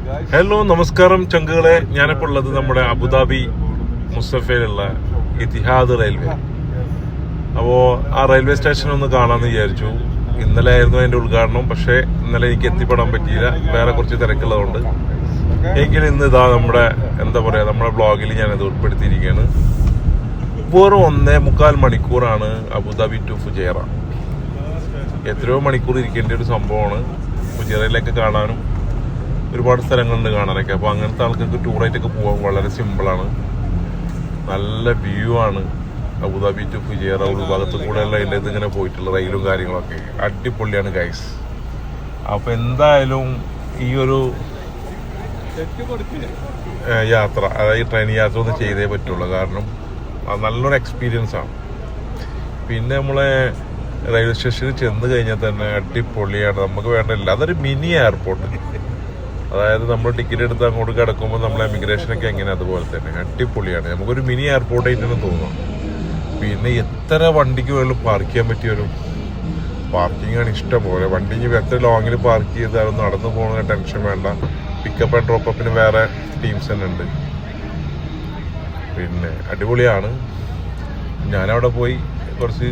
Hello നമസ്കാരം ചങ്കുകളെ, ഞാനിപ്പോൾ ഉള്ളത് നമ്മുടെ അബുദാബി മുസ്തഫയിലുള്ള ഇത്തിഹാദ് റെയിൽവേ. അപ്പോൾ ആ റെയിൽവേ സ്റ്റേഷൻ ഒന്ന് കാണാമെന്ന് വിചാരിച്ചു. ഇന്നലെ ആയിരുന്നു അതിൻ്റെ ഉദ്ഘാടനം, പക്ഷേ ഇന്നലെ എനിക്ക് എത്തിപ്പെടാൻ പറ്റിയില്ല, വേറെ കുറച്ച് തിരക്കുള്ളതുകൊണ്ട്. എങ്കിലും ഇന്ന് ഇതാ നമ്മുടെ നമ്മുടെ ബ്ലോഗിൽ ഞാനത് ഉൾപ്പെടുത്തിയിരിക്കുകയാണ്. വെറും 1.25 മണിക്കൂറാണ് അബുദാബി ടു ഫുജൈറ. എത്രയോ മണിക്കൂർ ഇരിക്കേണ്ട ഒരു സംഭവമാണ്. ഫുജൈറയിലേക്ക് കാണാനും ഒരുപാട് സ്ഥലങ്ങളുണ്ട് കാണാനൊക്കെ. അപ്പോൾ അങ്ങനത്തെ ആൾക്കാർക്ക് ടൂറായിട്ടൊക്കെ പോകാൻ വളരെ സിമ്പിളാണ്. നല്ല വ്യൂ ആണ്. അബുദാബി ടു ഫുജൈറ ഉൾഭാഗത്ത് കൂടെയുള്ള അതിൻ്റെ ഇതിങ്ങനെ പോയിട്ടുള്ള റെയിലും കാര്യങ്ങളൊക്കെ അടിപൊളിയാണ് ഗൈസ്. അപ്പോൾ എന്തായാലും ഈ ഒരു യാത്ര, അതായത് ട്രെയിൻ യാത്ര ഒന്ന് ചെയ്തേ പറ്റുള്ളൂ. കാരണം അത് നല്ലൊരു എക്സ്പീരിയൻസ് ആണ്. പിന്നെ നമ്മളെ റെയിൽവേ സ്റ്റേഷനിൽ ചെന്ന് കഴിഞ്ഞാൽ തന്നെ അടിപൊളിയാണ്. നമുക്ക് വേണ്ടല്ല, അതൊരു മിനി എയർപോർട്ട്. അതായത് നമ്മൾ ടിക്കറ്റ് എടുത്ത് അങ്ങോട്ട് കിടക്കുമ്പോൾ നമ്മൾ എമിഗ്രേഷനൊക്കെ എങ്ങനെ അതുപോലെ തന്നെ അടിപൊളിയാണ്. നമുക്കൊരു മിനി എയർപോർട്ടായിട്ടാണ് തോന്നുക. പിന്നെ എത്ര വണ്ടിക്ക് വേണമെങ്കിലും പാർക്ക് ചെയ്യാൻ പറ്റിയൊരു പാർക്കിംഗാണ് ഇഷ്ടം പോലെ. വണ്ടി എത്ര ലോങ്ങിൽ പാർക്ക് ചെയ്താലും നടന്നു പോകുന്ന ടെൻഷൻ വേണ്ട. പിക്കപ്പ് ആൻഡ് ഡ്രോപ്പപ്പിന് വേറെ ടീംസ് തന്നെ ഉണ്ട്. പിന്നെ അടിപൊളിയാണ്. ഞാനവിടെ പോയി കുറച്ച്